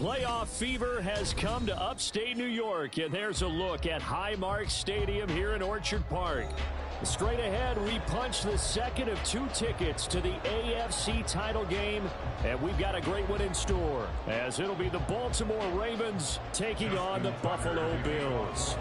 Playoff fever has come to upstate New York, and there's a look at Highmark Stadium here in Orchard Park. Straight ahead, we punch the second of 2 tickets to the AFC title game, and we've got a great one in store, as it'll be the Baltimore Ravens taking on the Buffalo Bills.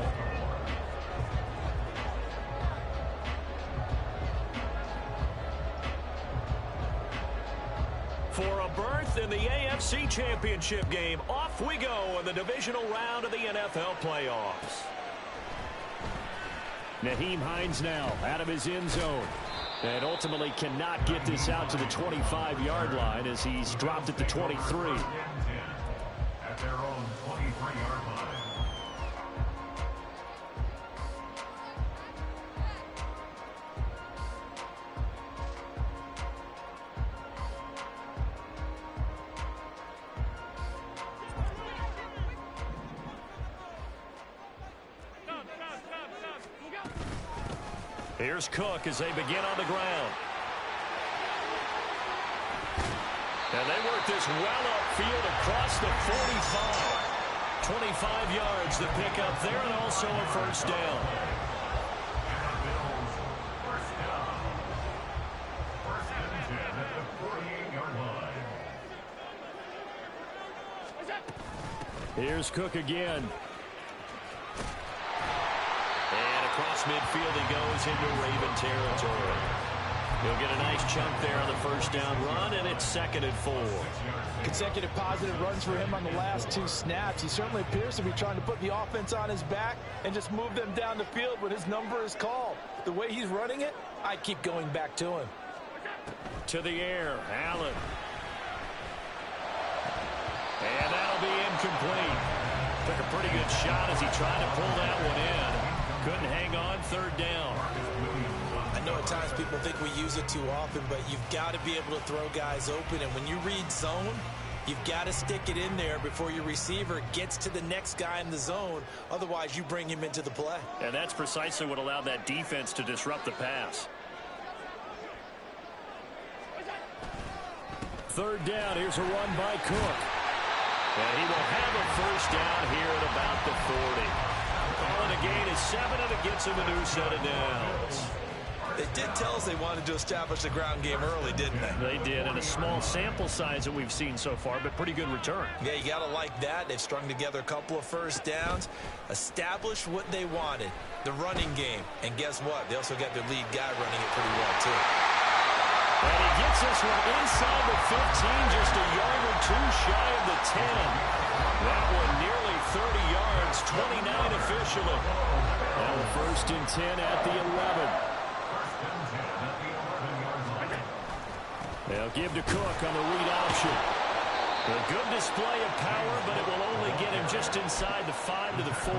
For a berth in the AFC Championship game, off we go in the divisional round of the NFL playoffs. Nyheim Hines now out of his end zone. And ultimately cannot get this out to the 25-yard line as he's dropped at the 23. At their own 23-yard line. Here's Cook as they begin on the ground. And they work this well upfield across the 45. 25 yards to pick up there, and also a first down. Here's Cook again. Across midfield he goes into Raven territory. He'll get a nice chunk there on the first down run, and it's 2nd and 4. Consecutive positive runs for him on the last 2 snaps. He certainly appears to be trying to put the offense on his back and just move them down the field when his number is called. The way he's running it, I keep going back to him. To the air, Allen. And that'll be incomplete. Took a pretty good shot as he tried to pull that one in. Couldn't hang on, 3rd down. I know at times people think we use it too often, but you've got to be able to throw guys open. And when you read zone, you've got to stick it in there before your receiver gets to the next guy in the zone. Otherwise, you bring him into the play. And that's precisely what allowed that defense to disrupt the pass. 3rd down, here's a run by Cook. And he will have a first down here at about the 40. Calling a gain is 7, and it gets him a new set of downs. They did tell us they wanted to establish the ground game early, didn't they? They did, and a small sample size that we've seen so far, but pretty good return. Yeah, you got to like that. They've strung together a couple of first downs, established what they wanted, the running game. And guess what? They also got their lead guy running it pretty well, too. And he gets this one inside the 15, just a yard or 2 shy of the 10. That one nearly 30 yards, 29 officially. And the 1st and 10 at the 11. They'll give to Cook on the read option. A good display of power, but it will only get him just inside the 5 to the 4.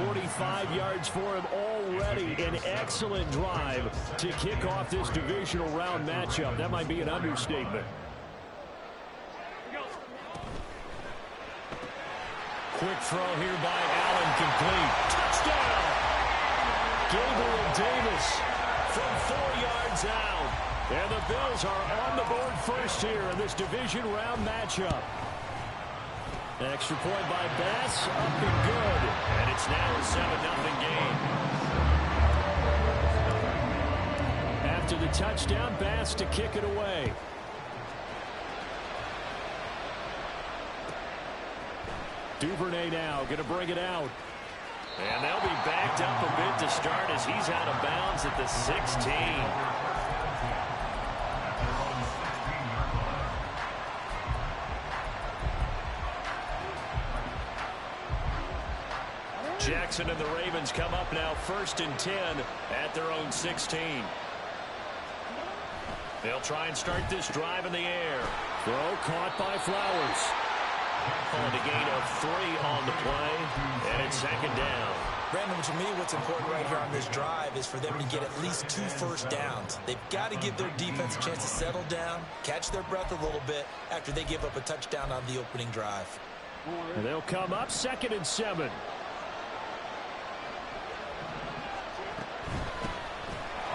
45 yards for him already. An excellent drive to kick off this divisional round matchup. That might be an understatement. Quick throw here by Allen, complete. Touchdown! Gabriel Davis from 4 yards out. And the Bills are on the board first here in this division round matchup. Extra point by Bass, up and good. And it's now a 7-0 game. After the touchdown, Bass to kick it away. Duvernay now going to bring it out. And they'll be backed up a bit to start as he's out of bounds at the 16. Jackson and the Ravens come up now 1st and 10 at their own 16. They'll try and start this drive in the air. Throw caught by Flowers. Calling a gain of 3 on the play, and it's 2nd down. Brandon, to me, what's important right here on this drive is for them to get at least 2 first downs. They've got to give their defense a chance to settle down, catch their breath a little bit after they give up a touchdown on the opening drive. And they'll come up 2nd and 7.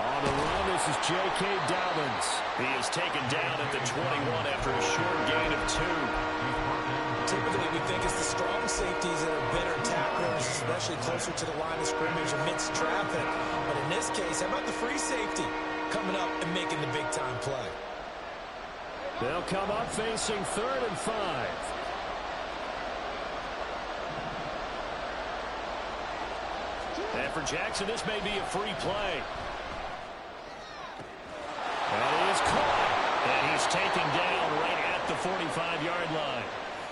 On the run, this is J.K. Dobbins. He is taken down at the 21 after a short gain of 2. typically we think it's the strong safeties that are better tacklers, especially closer to the line of scrimmage amidst traffic. But in this case, how about the free safety coming up and making the big-time play? They'll come up facing 3rd and 5. And for Jackson, this may be a free play. And he is caught. And he's taken down right at the 45-yard line.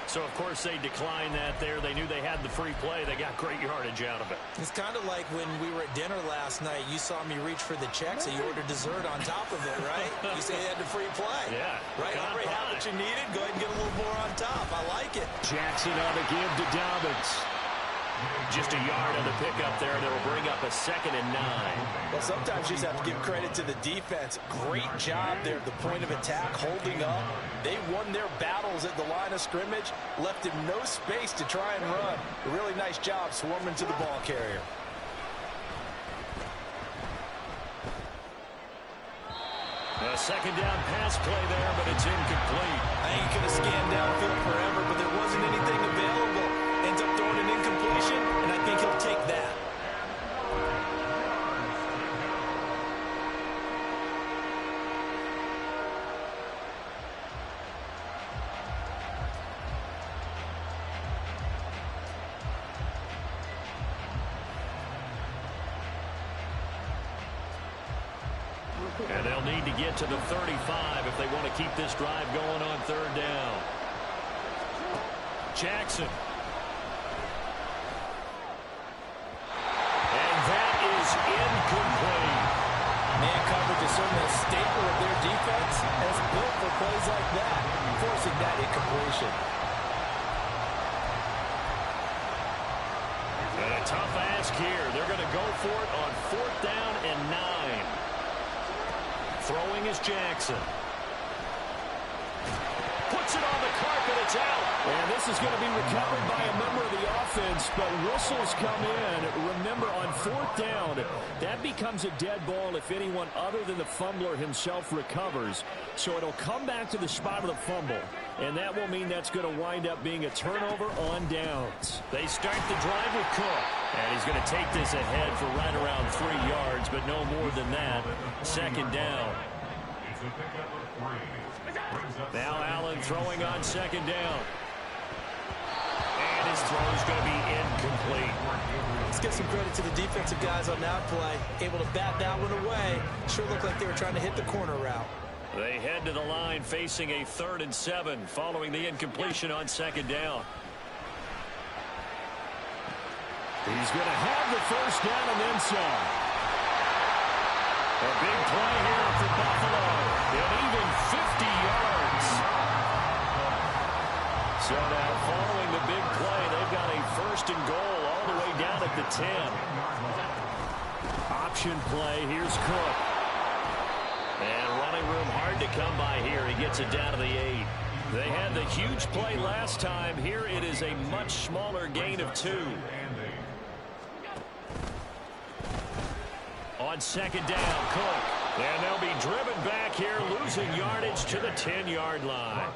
So, of course, they declined that there. They knew they had the free play. They got great yardage out of it. It's kind of like when we were at dinner last night. You saw me reach for the check, so you ordered dessert on top of it, right? You say you had the free play. Yeah. Right? Already had what you needed. Go ahead and get a little more on top. I like it. Jackson on the give to Dobbins. Just a yard on the pickup there. That will bring up a 2nd and 9. Well, sometimes you just have to give credit to the defense. Great job there at the point of attack, holding up. They won their battles at the line of scrimmage, left him no space to try and run. A really nice job swarming to the ball carrier. A 2nd down pass play there, but it's incomplete. I think he could have scanned downfield forever, but there wasn't anything available. Ends up throwing an incompletion, and I think he'll take that. And they'll need to get to the 35 if they want to keep this drive going on 3rd down. Jackson. Incomplete. Man coverage is certainly a staple of their defense, and it's built for plays like that, forcing that incompletion. And a tough ask here. They're going to go for it on 4th down and 9. Throwing is Jackson. Puts it on the carpet. It's out. And this is going to be recovered by a member of the offense, but whistles come in. Remember, on 4th down, that becomes a dead ball if anyone other than the fumbler himself recovers. So it'll come back to the spot of the fumble, and that will mean that's going to wind up being a turnover on downs. They start the drive with Cook, and he's going to take this ahead for right around 3 yards, but no more than that. 2nd down. Now Allen throwing on 2nd down. And his throw is going to be incomplete. Let's give some credit to the defensive guys on that play. Able to bat that one away. Sure looked like they were trying to hit the corner route. They head to the line facing a 3rd and 7 following the incompletion on 2nd down. He's going to have the 1st down and then some. A big play here for Buffalo. And even 50 yards. So now following the big play, they've got a 1st and goal all the way down at the 10. Option play. Here's Cook. And running room hard to come by here. He gets it down to the 8. They had the huge play last time. Here it is a much smaller gain of 2. On 2nd down, Cook. And they'll be driven back here, losing yardage to the 10-yard line.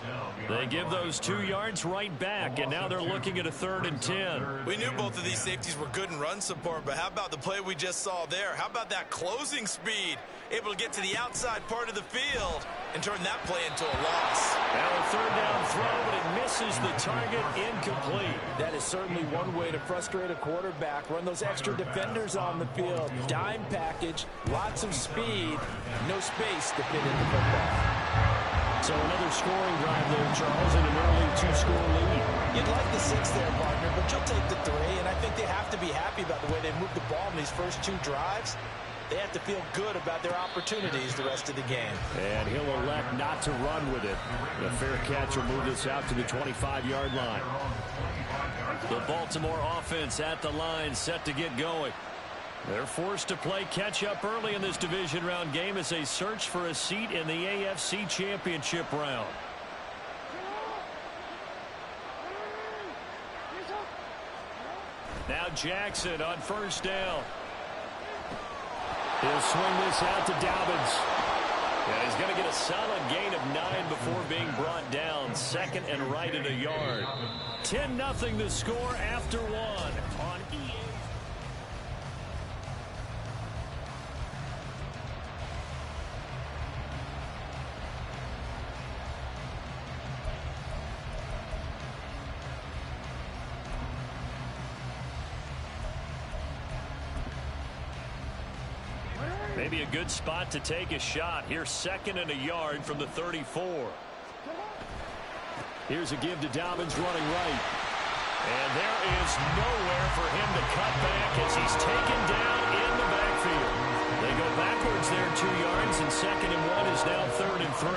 They give those 2 yards right back, and now they're looking at a 3rd and 10. We knew both of these safeties were good in run support, but how about the play we just saw there? How about that closing speed? Able to get to the outside part of the field and turn that play into a loss. Now a 3rd down throw, but it misses the target, incomplete. That is certainly one way to frustrate a quarterback. Run those extra defenders on the field. Dime package, lots of speed, no space to fit in the football. So another scoring drive there, Charles, and an early 2-score lead. You'd like the 6 there, partner, but you'll take the 3, and I think they have to be happy about the way they moved the ball in these first 2 drives. They have to feel good about their opportunities the rest of the game. And he'll elect not to run with it. The fair catch will move this out to the 25-yard line. The Baltimore offense at the line, set to get going. They're forced to play catch-up early in this division round game as they search for a seat in the AFC Championship round. Now Jackson on 1st down. He'll swing this out to Dobbins. Yeah, he's going to get a solid gain of 9 before being brought down. Second and right at a yard. 10-0 the score after 1 on EA. Maybe a good spot to take a shot. Here's second and a yard from the 34. Here's a give to Dobbins running right. And there is nowhere for him to cut back as he's taken down in the backfield. They go backwards there 2 yards, and second and 1 is now third and 3.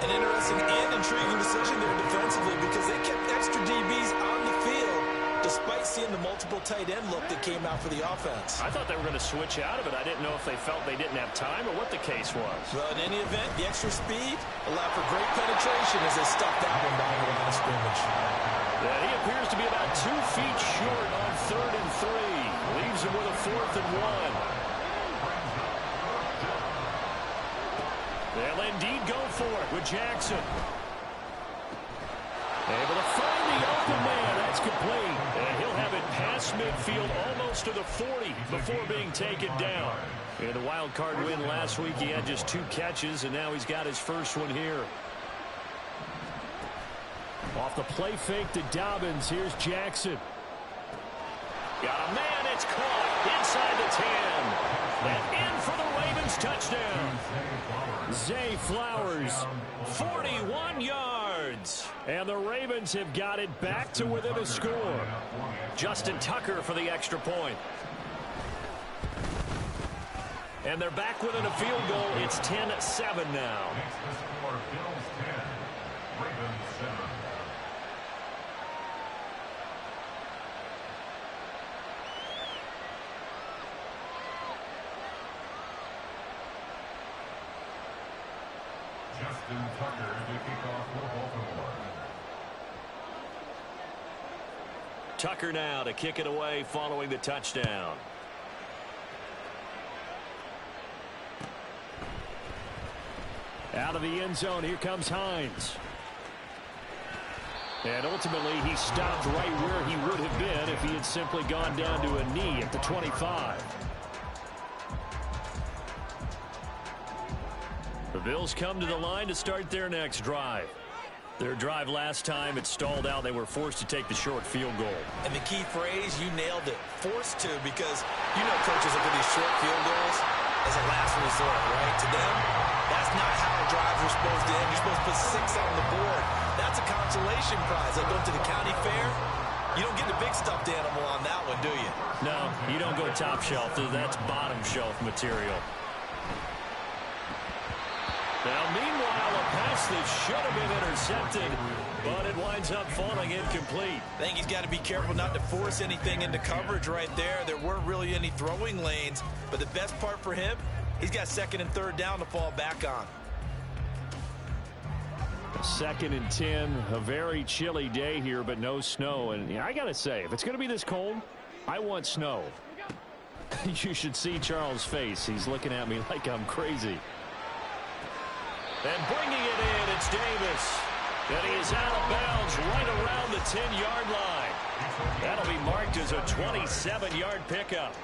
An interesting and intriguing decision there defensively because they kept extra DBs on the field despite seeing the multiple tight end look that came out for the offense. I thought they were going to switch out of it. I didn't know if they felt they didn't have time or what the case was. Well, in any event, the extra speed allowed for great penetration as they stuck that one down the line of scrimmage. Yeah, he appears to be about 2 feet short on third and 3. Leaves him with a fourth and 1. They'll indeed go for it with Jackson. Able to find the open man. That's complete. And he'll have it past midfield almost to the 40 before being taken down. In the wild card win last week, he had just 2 catches, and now he's got his first one here. Off the play fake to Dobbins. Here's Jackson. Got a man. It's caught inside the 10. And in for the Ravens touchdown. Zay Flowers, 41 yards. And the Ravens have got it back to within a score. Justin Tucker for the extra point. And they're back within a field goal. It's 10-7 now. Justin Tucker to kick off for Baltimore. Tucker now to kick it away following the touchdown. Out of the end zone, here comes Hines. And ultimately, he stopped right where he would have been if he had simply gone down to a knee at the 25. The Bills come to the line to start their next drive. Their drive last time, it stalled out. They were forced to take the short field goal. And the key phrase, you nailed it, forced to, because you know coaches look at these short field goals as a last resort, right? To them, that's not how drives are supposed to end. You're supposed to put 6 on the board. That's a consolation prize. Like going to the county fair, you don't get the big stuffed animal on that one, do you? No, you don't go top shelf. That's bottom shelf material. Now, meanwhile, a pass that should have been intercepted, but it winds up falling incomplete. I think he's got to be careful not to force anything into coverage right there. There weren't really any throwing lanes, but the best part for him, he's got second and third down to fall back on. Second and 10, a very chilly day here, but no snow. And I got to say, if it's going to be this cold, I want snow. You should see Charles' face. He's looking at me like I'm crazy. And bringing it in, it's Davis. And he is out of bounds right around the 10-yard line. That'll be marked as a 27-yard pickup.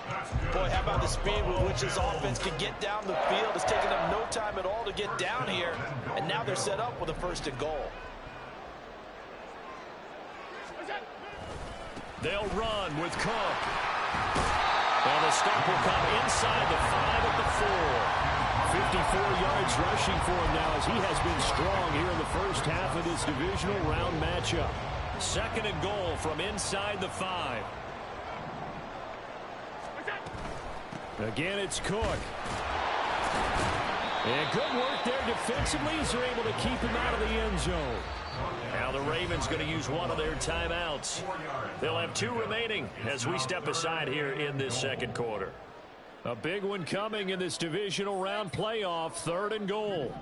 Boy, how about the speed with which this offense can get down the field? It's taken them no time at all to get down here. And now they're set up with a first and goal. They'll run with Cook. And the stop will come inside the 5 at the 4. 54 yards rushing for him now as he has been strong here in the first half of this divisional round matchup. Second and goal from inside the 5. Again, it's Cook. And good work there defensively as they're able to keep him out of the end zone. Now the Ravens going to use one of their timeouts. They'll have 2 remaining as we step aside here in this second quarter. A big one coming in this divisional round playoff, third and goal.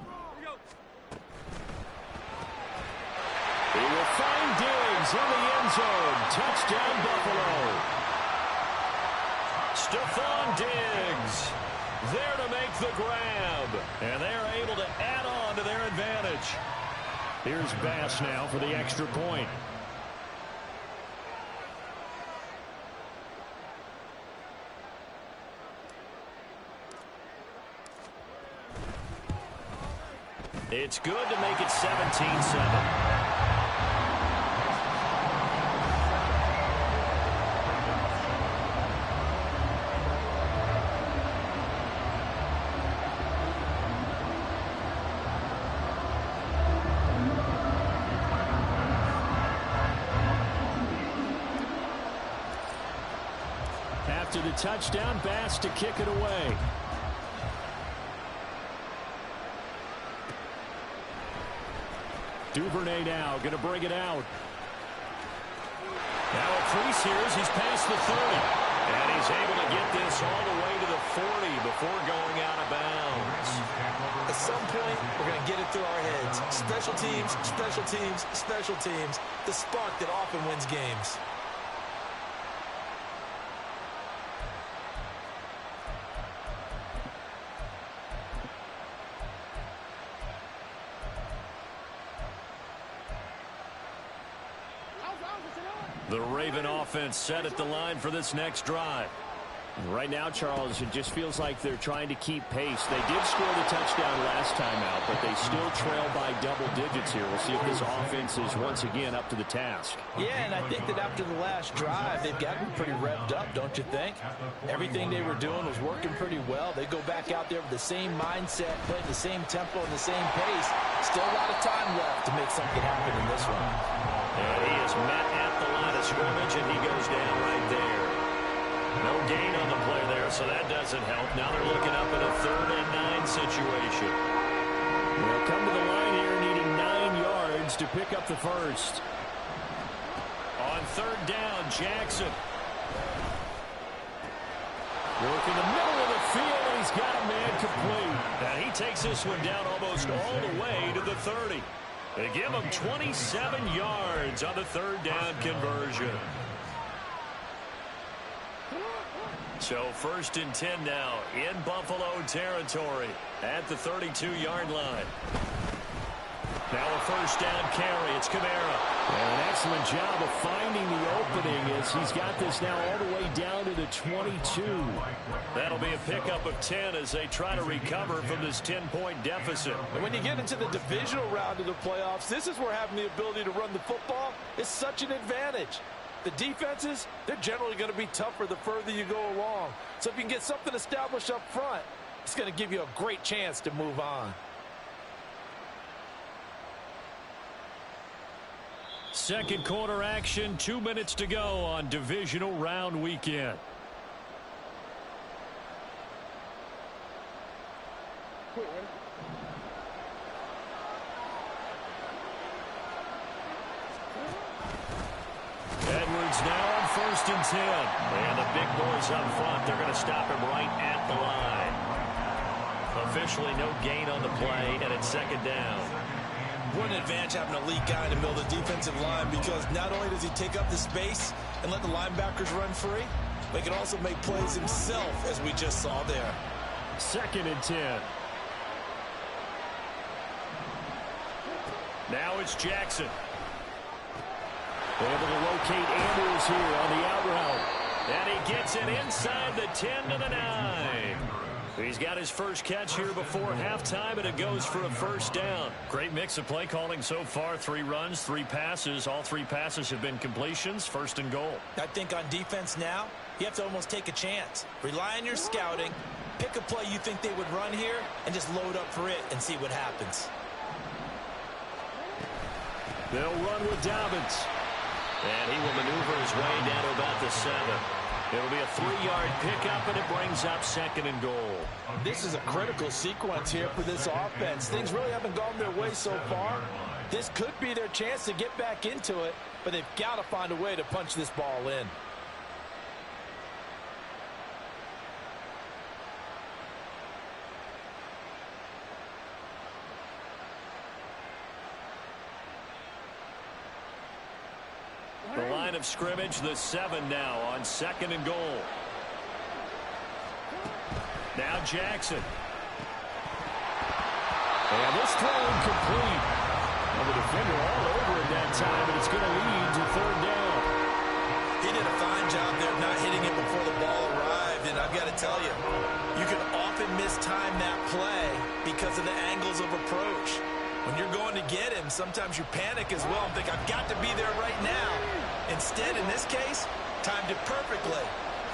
He will find Diggs in the end zone. Touchdown, Buffalo. Stephon Diggs there to make the grab. And they're able to add on to their advantage. Here's Bass now for the extra point. It's good to make it 17-7. After the touchdown, Bass to kick it away. Duvernay now going to bring it out. Now a crease here as he's past the 30. And he's able to get this all the way to the 40 before going out of bounds. At some point, we're going to get it through our heads. Special teams, special teams, special teams. The spark that often wins games. The Raven offense set at the line for this next drive. Right now, Charles, it just feels like they're trying to keep pace. They did score the touchdown last time out, but they still trail by double digits here. We'll see if this offense is once again up to the task. Yeah, and I think that after the last drive, they've gotten pretty revved up, don't you think? Everything they were doing was working pretty well. They go back out there with the same mindset, playing the same tempo and the same pace. Still a lot of time left to make something happen in this one. And he is met at the line of scrimmage, and he goes down right there. No gain on the play there, so that doesn't help. Now they're looking up in a 3rd and 9 situation. They'll come to the line here needing 9 yards to pick up the first. On 3rd down, Jackson. Working the middle of the field, and he's got a man complete. And he takes this one down almost all the way to the 30. They give him 27 yards on the 3rd down conversion. So 1st and 10 now in Buffalo territory at the 32-yard line. Now a 1st down carry. It's Kamara. An excellent job of finding the opening as he's got this now all the way down to the 22. That'll be a pickup of 10 as they try to recover from this 10-point deficit. And when you get into the divisional round of the playoffs, this is where having the ability to run the football is such an advantage. The defenses, they're generally going to be tougher the further you go along. So if you can get something established up front, it's going to give you a great chance to move on. Second quarter action, 2 minutes to go on divisional round weekend. Edwards now on 1st and 10. And the big boys up front, they're going to stop him right at the line. Officially no gain on the play, and it's 2nd down. What an advantage having an elite guy in the middle of the defensive line, because not only does he take up the space and let the linebackers run free, but he can also make plays himself, as we just saw there. 2nd and 10. Now it's Jackson. Able to locate Andrews here on the out route. And he gets it inside the 10 to the 9. He's got his first catch here before halftime, and it goes for a 1st down. Great mix of play calling so far. 3 runs, 3 passes. All 3 passes have been completions. 1st and goal. I think on defense now, you have to almost take a chance. Rely on your scouting. Pick a play you think they would run here, and just load up for it and see what happens. They'll run with Dobbins. And he will maneuver his way down to about the 7. It'll be a 3-yard pickup, and it brings up 2nd and goal. This is a critical sequence here for this offense. Things really haven't gone their way so far. This could be their chance to get back into it, but they've got to find a way to punch this ball in. The line of scrimmage, the 7 now on 2nd and goal. Now Jackson. And this throw incomplete. And the defender all over it that time, and it's going to lead to third down. He did a fine job there not hitting it before the ball arrived, and I've got to tell you, you can often mistime that play because of the angles of approach. When you're going to get him, sometimes you panic as well and think, I've got to be there right now. Instead, in this case, timed it perfectly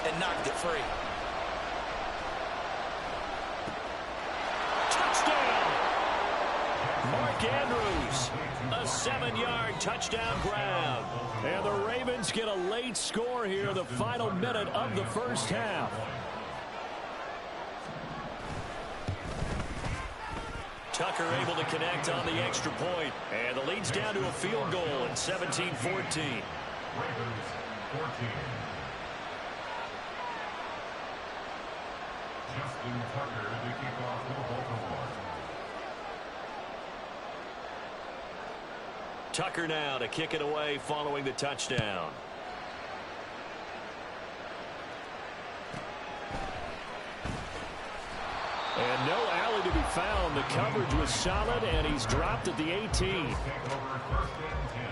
and knocked it free. Touchdown! Mark Andrews, a 7-yard touchdown grab. And the Ravens get a late score here, the final minute of the first half. Tucker able to connect on the extra point. And the lead's down to a field goal at 17-14. Ravens 14. Justin Tucker to kick off for Baltimore. Tucker now to kick it away following the touchdown. And no alley to be found. The coverage was solid, and he's dropped at the 18. Take over 1st and 10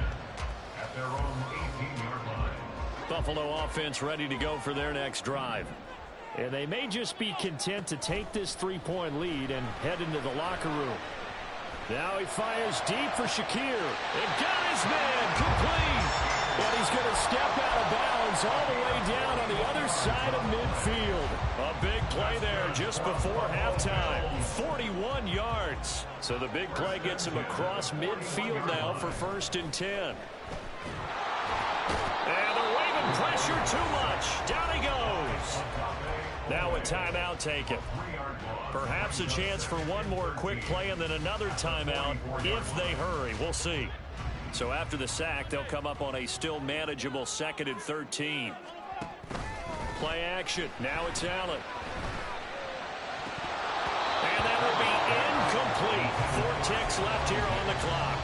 at their own 18-yard line. Buffalo offense ready to go for their next drive. And they may just be content to take this 3-point lead and head into the locker room. Now he fires deep for Shakir. And got his man complete. And he's going to step out of bounds all the way down on the other side of midfield. A big play there just before halftime. 41 yards. So the big play gets him across midfield now for 1st and 10. And the Raven pressure too much. Down he goes. Now a timeout taken. Perhaps a chance for one more quick play and then another timeout if they hurry. We'll see. So after the sack, they'll come up on a still manageable 2nd and 13. Play action. Now it's Allen. And that will be incomplete. 4 ticks left here on the clock.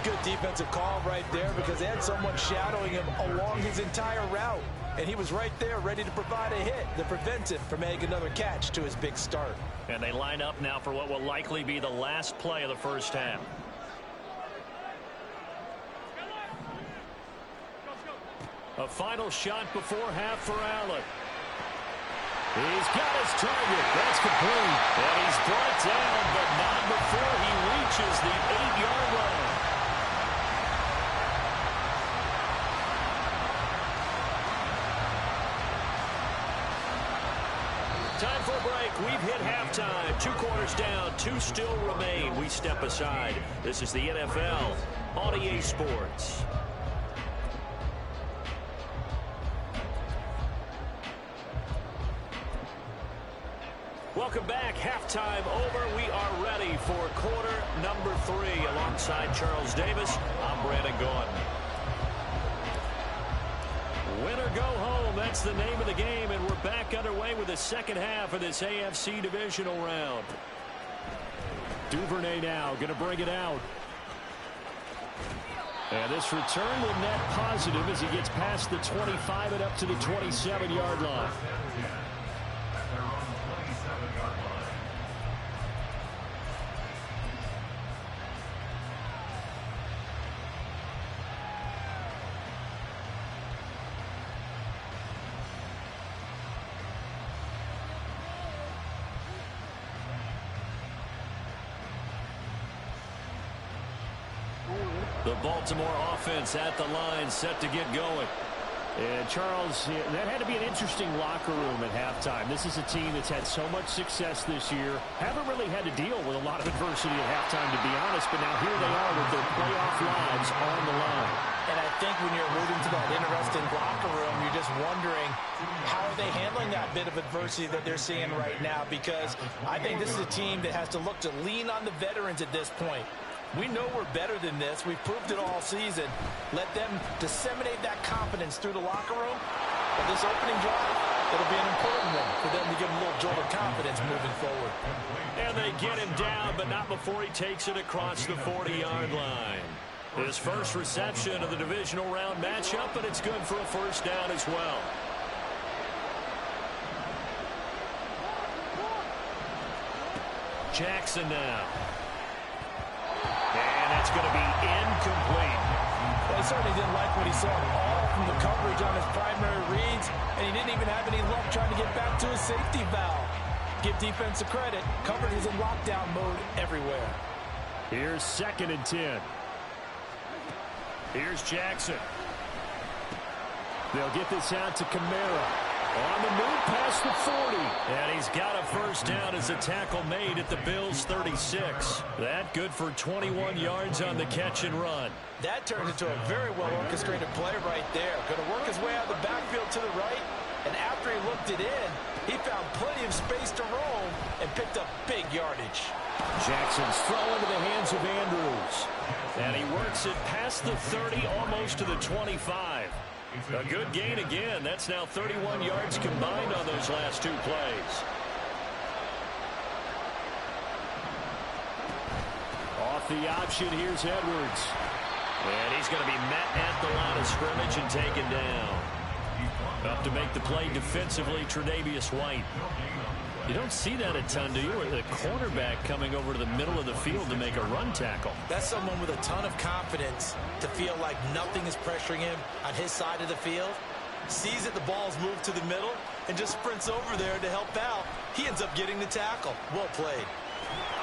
Good defensive call right there because they had someone shadowing him along his entire route. And he was right there ready to provide a hit that prevents him from making another catch to his big start. And they line up now for what will likely be the last play of the first half. A final shot before half for Allen. He's got his target. That's complete. And he's brought down, but not before he reaches the 8-yard line. Time for a break. We've hit halftime. 2 quarters down. 2 still remain. We step aside. This is the NFL on EA Sports. Welcome back. Halftime over. We are ready for quarter number 3. Alongside Charles Davis, I'm Brandon Gaudin. Win or go home, that's the name of the game, and we're back underway with the second half of this AFC divisional round. Duvernay now going to bring it out. And this return will net positive as he gets past the 25 and up to the 27-yard line. The Baltimore offense at the line, set to get going. And Charles, that had to be an interesting locker room at halftime. This is a team that's had so much success this year. Haven't really had to deal with a lot of adversity at halftime, to be honest, but now here they are with their playoff lives on the line. And I think when you're alluding to that interesting locker room, you're just wondering how are they handling that bit of adversity that they're seeing right now, because I think this is a team that has to look to lean on the veterans at this point. We know we're better than this. We've proved it all season. Let them disseminate that confidence through the locker room. But this opening drive, it'll be an important one for them to give them a little jolt of confidence moving forward. And they get him down, but not before he takes it across the 40-yard line. His first reception of the divisional round matchup, but it's good for a first down as well. Jackson now. That's going to be incomplete. Well, he certainly didn't like what he saw all from the coverage on his primary reads, and he didn't even have any luck trying to get back to his safety valve. Give defense a credit. Coverage is in lockdown mode everywhere. Here's 2nd and 10. Here's Jackson. They'll get this out to Kamara. On the move past the 40. And he's got a first down as a tackle made at the Bills' 36. That good for 21 yards on the catch and run. That turned into a very well-orchestrated play right there. Going to work his way out of the backfield to the right. And after he looked it in, he found plenty of space to roam and picked up big yardage. Jackson's throw into the hands of Andrews. And he works it past the 30, almost to the 25. A good gain again. That's now 31 yards combined on those last 2 plays. Off the option, here's Edwards. And he's going to be met at the line of scrimmage and taken down. Up to make the play defensively, Tre'Davious White. You don't see that a ton, do you? Or the cornerback coming over to the middle of the field to make a run tackle. That's someone with a ton of confidence to feel like nothing is pressuring him on his side of the field. Sees that the ball's moved to the middle and just sprints over there to help out. He ends up getting the tackle. Well played.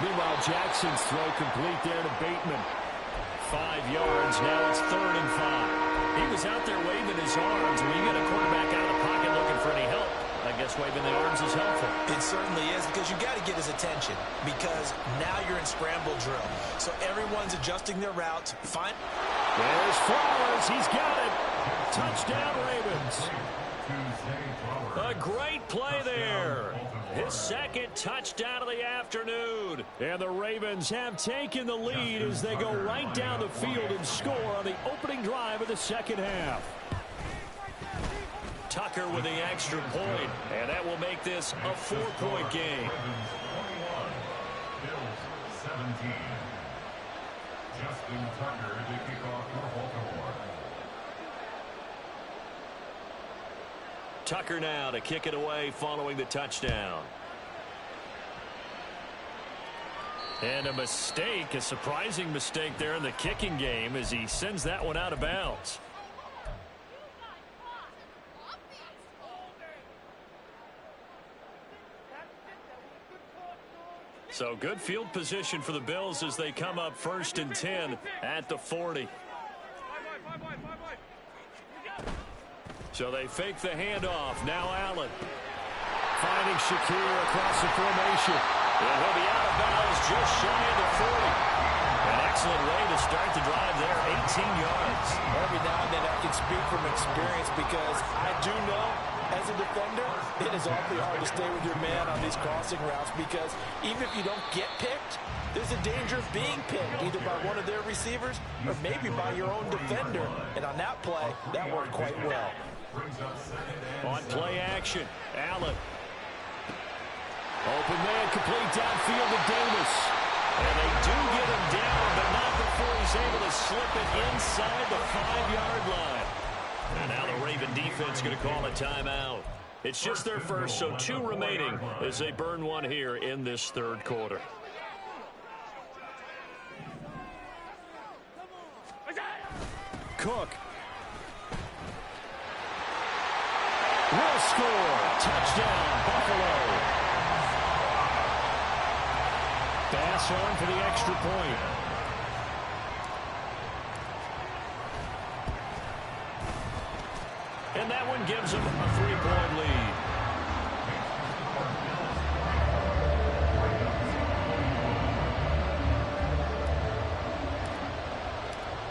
Meanwhile, Jackson's throw complete there to Bateman. 5 yards. Now it's 3rd and 5. He was out there waving his arms. When you get a quarterback out of the pocket looking for any help, I guess waving the arms is helpful. It certainly is, because you got to get his attention, because now you're in scramble drill. So everyone's adjusting their routes. There's Flowers. He's got it. Touchdown, Ravens. A great play there. His 2nd touchdown of the afternoon. And the Ravens have taken the lead as they go right down the field and score on the opening drive of the 2nd half. Tucker with the extra point, and that will make this a 4-point game. Bills 17. Justin Tucker to kick off for Baltimore. Tucker now to kick it away following the touchdown. And a mistake, a surprising mistake there in the kicking game as he sends that one out of bounds. So good field position for the Bills as they come up 1st and 10 at the 40. So they fake the handoff. Now Allen. Finding Shakir across the formation. And he'll be out of bounds just shy of the 40. An excellent way to start the drive there, 18 yards. Every now and then I can speak from experience, because I do know as a defender, it is awfully hard to stay with your man on these crossing routes, because even if you don't get picked, there's a danger of being picked, either by one of their receivers or maybe by your own defender. And on that play, that worked quite well. On play action, Allen. Open man, complete downfield to Davis. And they do get him down, but not before he's able to slip it inside the 5-yard line. And now the Raven defense going to call a timeout. It's just their first, so 2 remaining as they burn one here in this 3rd quarter. Cook. Will score. Touchdown, Buffalo. Pass on for the extra point. And that one gives them a 3-point lead.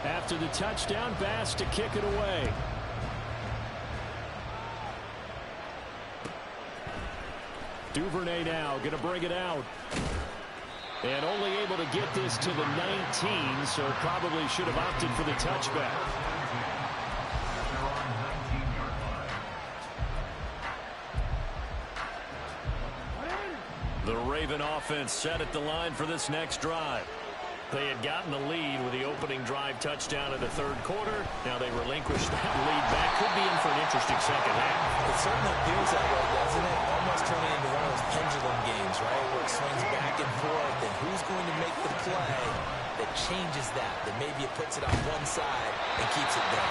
After the touchdown, Bass to kick it away. Duvernay now going to bring it out. And only able to get this to the 19, so probably should have opted for the touchback. The Raven offense set at the line for this next drive. They had gotten the lead with the opening drive touchdown in the 3rd quarter. Now they relinquished that lead back. Could be in for an interesting 2nd half. It certainly feels that way, doesn't it? Almost turning into one of those pendulum games, right? Where it swings back and forth, and who's going to make the play that changes that maybe it puts it on one side and keeps it there.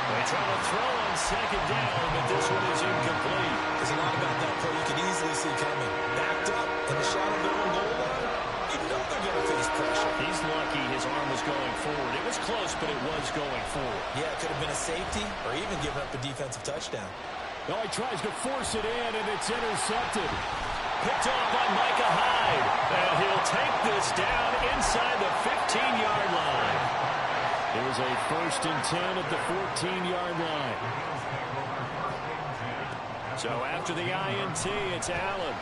They try to throw on second down, but this one is incomplete. There's a lot about that play you can easily see coming. Backed up in the shot of their own goal line, you know they're going to face pressure. He's lucky his arm was going forward. It was close, but it was going forward. Yeah, it could have been a safety or even given up a defensive touchdown. Oh, he tries to force it in, and it's intercepted. Picked off by Micah Hyde. And he'll take this down inside the 15-yard line. It was a 1st and 10 at the 14-yard line. So after the INT, it's Allen.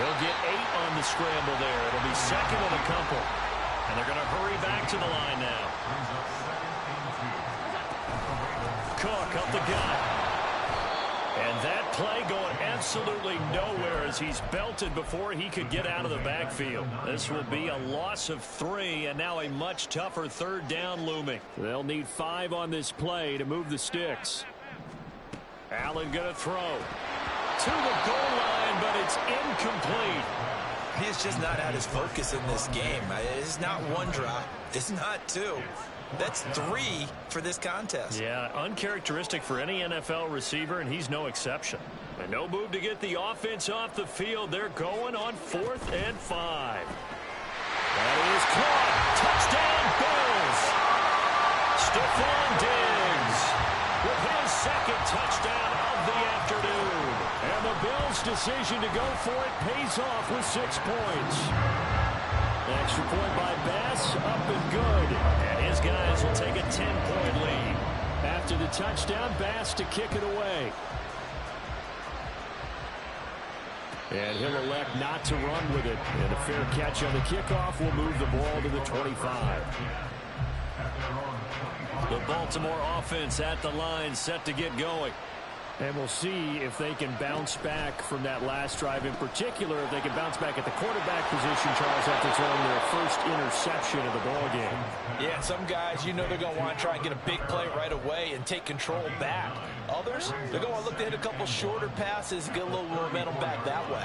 He'll get 8 on the scramble there. It'll be second and a couple. And they're going to hurry back to the line now. Cook up the gut. And that play going absolutely nowhere as he's belted before he could get out of the backfield. This will be a loss of 3, and now a much tougher 3rd down looming. They'll need 5 on this play to move the sticks. Allen going to throw to the goal line, but it's incomplete. He's just not at his focus in this game. It's not 1 drop. It's not 2. That's 3 for this contest. Yeah, uncharacteristic for any NFL receiver, and he's no exception. And no move to get the offense off the field. They're going on 4th and 5. That is caught. Touchdown, Bills. Stephon Diggs with his 2nd touchdown of the afternoon. And the Bills' decision to go for it pays off with 6 points. Extra point by Bass, up and good. And his guys will take a 10-point lead. After the touchdown, Bass to kick it away. And he'll elect not to run with it. And a fair catch on the kickoff will move the ball to the 25. The Baltimore offense at the line, set to get going. And we'll see if they can bounce back from that last drive, in particular, if they can bounce back at the quarterback position, Charles, after throwing their first interception of the ballgame. Yeah, some guys, you know they're going to want to try and get a big play right away and take control back. Others, they're going to look to hit a couple shorter passes, get a little momentum back that way.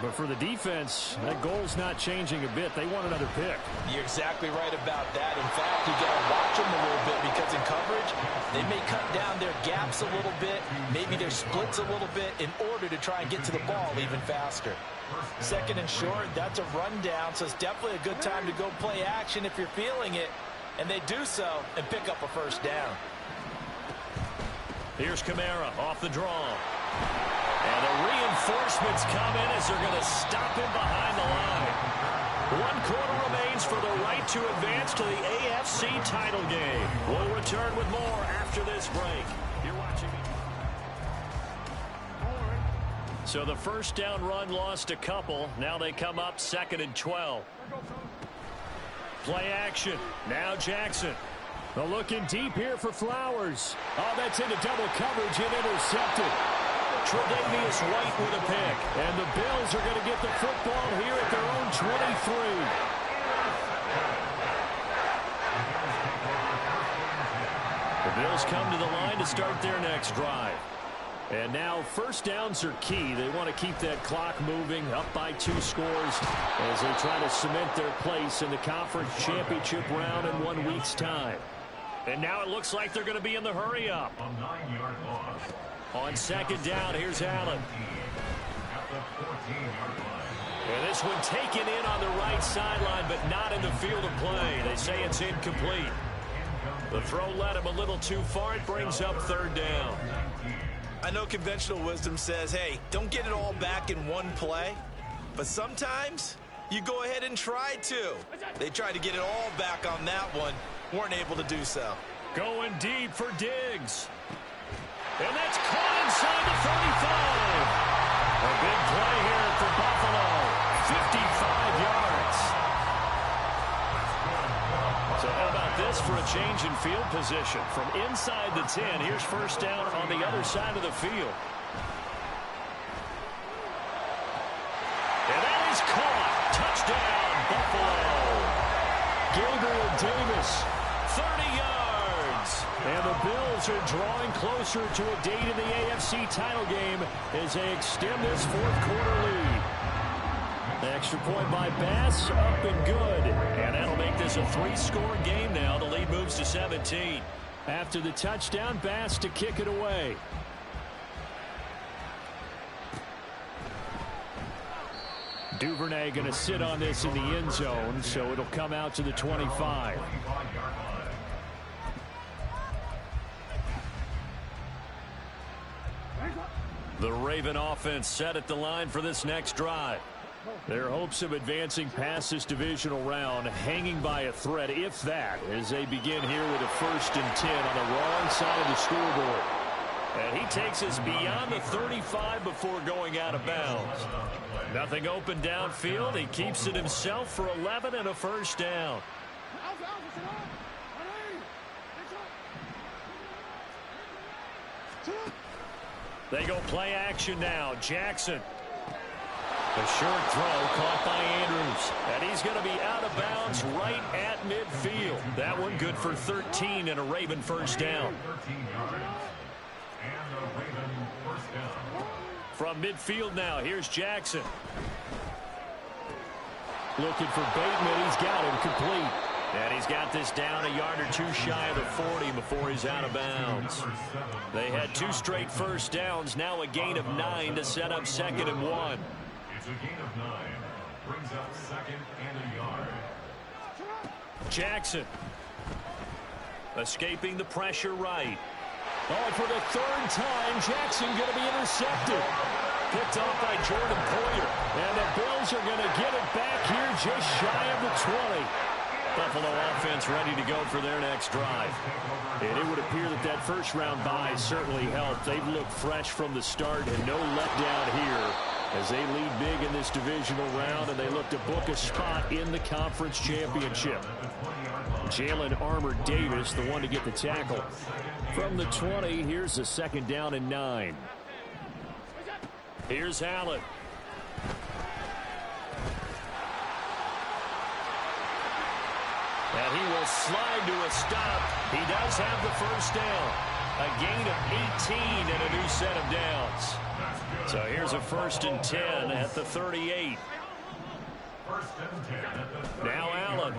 But for the defense, that goal's not changing a bit. They want another pick. You're exactly right about that. In fact, you got to watch them a little bit because in coverage, they may cut down their gaps a little bit, maybe their splits a little bit in order to try and get to the ball even faster. 2nd and short, that's a rundown, so it's definitely a good time to go play action if you're feeling it. And they do so and pick up a 1st down. Here's Kamara off the draw. And the reinforcements come in as they're going to stop him behind the line. 1 quarter remains for the right to advance to the AFC title game. We'll return with more after this break. You're watching me. So the 1st down run lost a couple. Now they come up 2nd and 12. Play action. Now Jackson. They're looking deep here for Flowers. Oh, that's into double coverage and intercepted. Tre'Davious White with a pick. And the Bills are going to get the football here at their own 23. The Bills come to the line to start their next drive. And now 1st downs are key. They want to keep that clock moving, up by 2 scores as they try to cement their place in the conference championship round in 1 week's time. And now it looks like they're going to be in the hurry up. On 2nd down, here's Allen. And this one taken in on the right sideline, but not in the field of play. They say it's incomplete. The throw led him a little too far. It brings up 3rd down. I know conventional wisdom says, hey, don't get it all back in one play. But sometimes you go ahead and try to. They tried to get it all back on that one. Weren't able to do so. Going deep for Diggs. And that's caught inside the 35. A big play here for Buffalo. 55 yards. So how about this for a change in field position? From inside the 10, here's 1st down on the other side of the field. And that is caught. Touchdown, Buffalo. Gabriel Davis, 30 yards. And the Bills are drawing closer to a date in the AFC title game as they extend this 4th quarter lead. The extra point by Bass, up and good. And that'll make this a 3-score game now. The lead moves to 17. After the touchdown, Bass to kick it away. Duvernay going to sit on this in the end zone, so it'll come out to the 25. The Raven offense set at the line for this next drive. Their hopes of advancing past this divisional round hanging by a thread, if that, as they begin here with a 1st and 10 on the wrong side of the scoreboard. And he takes us beyond the 35 before going out of bounds. Nothing open downfield. He keeps it himself for 11 and a 1st down. They go play action now. Jackson. A short throw caught by Andrews. And he's going to be out of bounds right at midfield. That one good for 13 and a Raven 1st down. From midfield now, here's Jackson. Looking for Bateman. He's got him complete. And he's got this down a yard or two shy of the 40 before he's out of bounds. They had 2 straight 1st downs. Now a gain of 9 to set up 2nd and 1. It's a gain of 9. Brings up 2nd and a yard. Jackson. Escaping the pressure right. Oh, for the 3rd time, Jackson going to be intercepted. Picked off by Jordan Poyer. And the Bills are going to get it back here just shy of the 20. Buffalo offense ready to go for their next drive. And it would appear that that 1st-round bye certainly helped. They've looked fresh from the start and no letdown here as they lead big in this divisional round, and they look to book a spot in the conference championship. Jalen Armour-Davis, the one to get the tackle. From the 20, here's the 2nd down and 9. Here's Allen. And he will slide to a stop. He does have the 1st down. A gain of 18 and a new set of downs. So here's a 1st and 10 at the 38. Now Allen.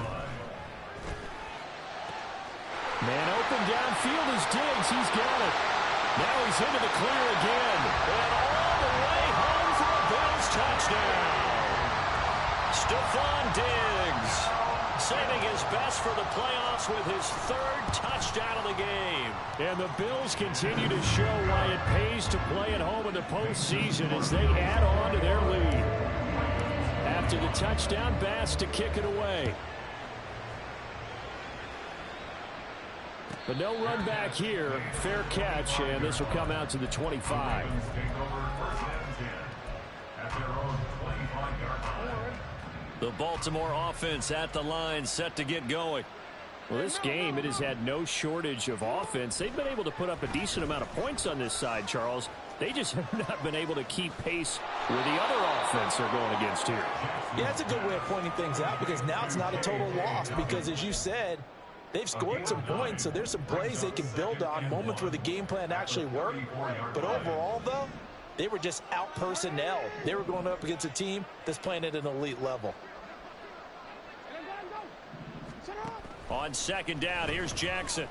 Man open downfield is Diggs. He's got it. Now he's into the clear again. And all the way home for a Bills touchdown. Stephon Diggs saving his best for the playoffs with his 3rd touchdown of the game. And the Bills continue to show why it pays to play at home in the postseason as they add on to their lead. After the touchdown, Bass to kick it away. But no run back here. Fair catch, and this will come out to the 25. The Baltimore offense at the line, set to get going. Well, this game, it has had no shortage of offense. They've been able to put up a decent amount of points on this side, Charles. They just have not been able to keep pace with the other offense they're going against here. Yeah, that's a good way of pointing things out, because now it's not a total loss, because as you said, they've scored some points, so there's some plays they can build on, moments where the game plan actually worked. But overall, though, they were just out-personnel. They were going up against a team that's playing at an elite level. On 2nd down, here's Jackson.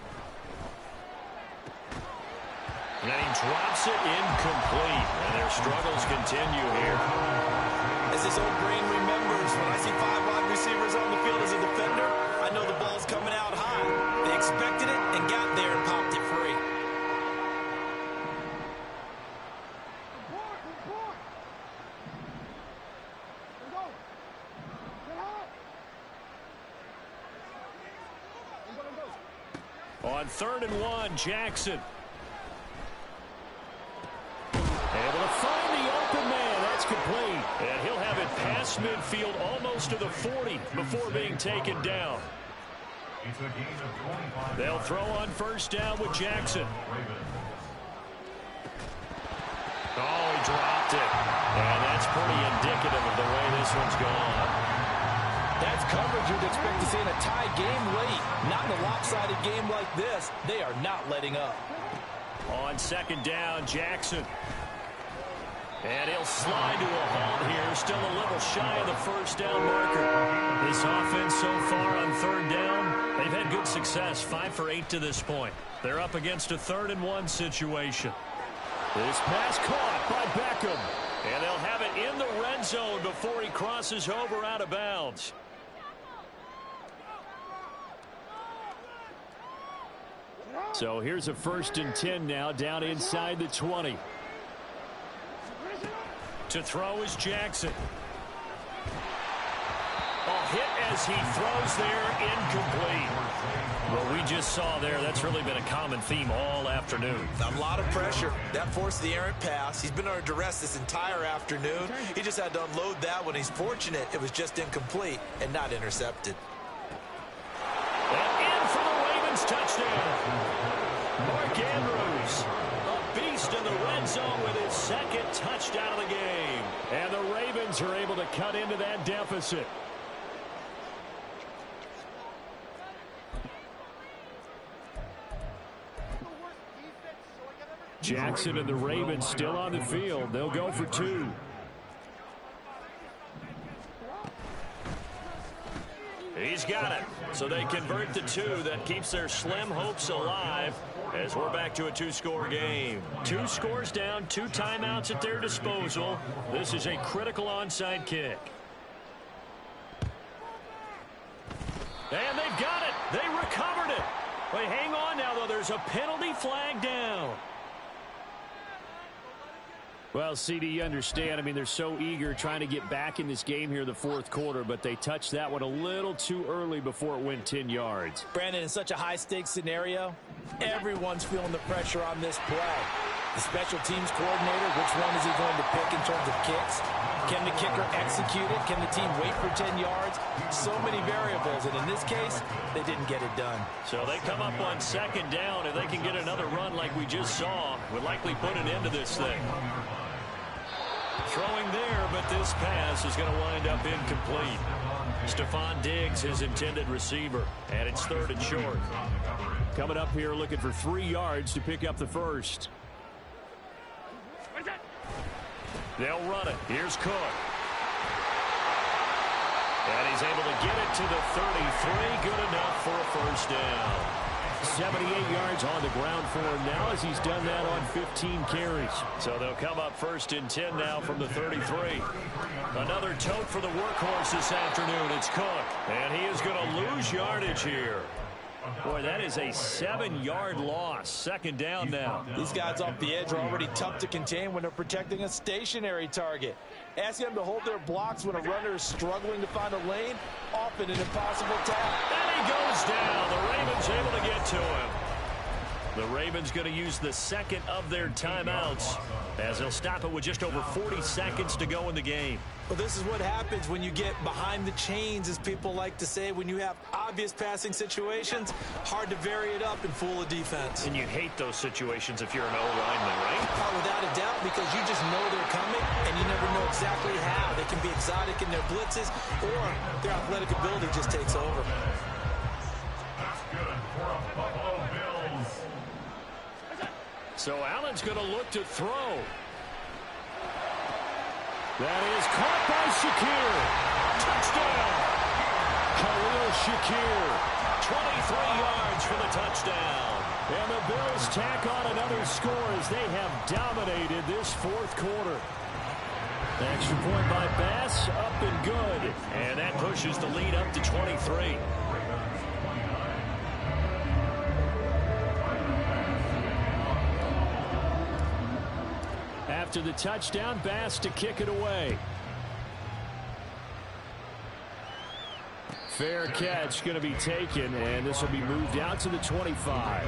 And he drops it incomplete. And their struggles continue here. As his old brain remembers, when I see 5 wide receivers on the field as a defender, I know the ball's coming out high. They expected it and got there and popped it free. On 3rd and 1, Jackson. Able to find the open man. That's complete. And he'll have it past midfield almost to the 40 before being taken down. They'll throw on 1st down with Jackson. Oh, he dropped it. And that's pretty indicative of the way this one's gone. That's coverage you'd expect to see in a tie game late. Not in a lopsided game like this. They are not letting up. On 2nd down, Jackson. And he'll slide to a halt here, still a little shy of the first down marker. This offense so far on third down, they've had good success, 5 for 8 to this point. They're up against a 3rd-and-1 situation. This pass caught by Beckham. And they'll have it in the red zone before he crosses over out of bounds. So here's a 1st and 10 now, down inside the 20. To throw is Jackson. A hit as he throws there, incomplete. What we just saw there, that's really been a common theme all afternoon. A lot of pressure. That forced the errant pass. He's been under duress this entire afternoon. He just had to unload that one. He's fortunate it was just incomplete and not intercepted. And in for the Ravens touchdown. Mark Andrews, a beast in the red zone with his 2nd touchdown of the game. And the Ravens are able to cut into that deficit. Jackson and the Ravens still on the field. They'll go for 2. He's got it. So they convert the 2. That keeps their slim hopes alive as we're back to a 2-score game. 2 scores down, 2 timeouts at their disposal. This is a critical onside kick. And they've got it. They recovered it. Wait, hang on now, though. There's a penalty flag down. Well, CD, you understand. I mean, they're so eager trying to get back in this game here in the 4th quarter, but they touched that one a little too early before it went 10 yards. Brandon, in such a high-stakes scenario, everyone's feeling the pressure on this play. The special teams coordinator, which one is he going to pick in terms of kicks? Can the kicker execute it? Can the team wait for 10 yards? So many variables, and in this case, they didn't get it done. So they come up on 2nd down, and they can get another run like we just saw. Would likely put an end to this thing. Throwing there, but this pass is going to wind up incomplete. Stephon Diggs, his intended receiver, and it's 3rd and short. Coming up here looking for 3 yards to pick up the 1st. They'll run it. Here's Cook. And he's able to get it to the 33. Good enough for a 1st down. 78 yards on the ground for him now as he's done that on 15 carries. So they'll come up 1st and 10 now from the 33. Another tote for the workhorse this afternoon. It's Cook. And he is going to lose yardage here. Boy, that is a 7-yard loss. 2nd down now. These guys off the edge are already tough to contain when they're protecting a stationary target. Asking them to hold their blocks when a runner is struggling to find a lane, often an impossible task. And he goes down. The Ravens able to get to him. The Ravens going to use the 2nd of their timeouts as they'll stop it with just over 40 seconds to go in the game. Well, this is what happens when you get behind the chains, as people like to say. When you have obvious passing situations, hard to vary it up and fool a defense. And you hate those situations if you're an O-lineman, right? Oh, without a doubt, because you just know they're coming, and you never know exactly how. They can be exotic in their blitzes, or their athletic ability just takes over. That's good for a Buffalo Bills. So Allen's going to look to throw. That is caught by Shakir. Touchdown. Khalil Shakir. 23 yards for the touchdown. And the Bills tack on another score as they have dominated this 4th quarter. Extra point by Bass, up and good. And that pushes the lead up to 23. After the touchdown, Bass to kick it away. Fair catch going to be taken, and this will be moved out to the 25.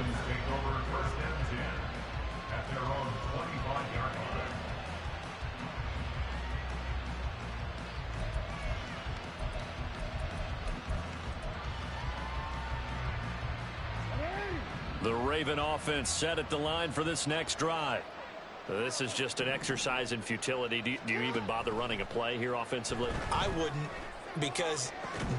The Raven offense set at the line for this next drive. This is just an exercise in futility. Do you even bother running a play here offensively? I wouldn't, because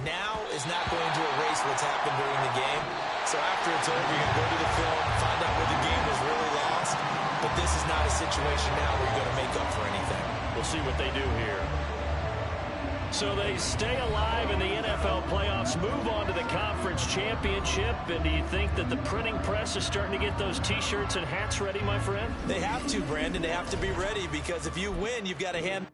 now is not going to erase what's happened during the game. So after it's over, you're going to go to the film, find out where the game was really lost. but this is not a situation now where you're going to make up for anything. We'll see what they do here. So they stay alive in the NFL playoffs, move on to the conference championship. And do you think that the printing press is starting to get those T-shirts and hats ready, my friend? They have to, Brandon. They have to be ready, because if you win, you've got to hand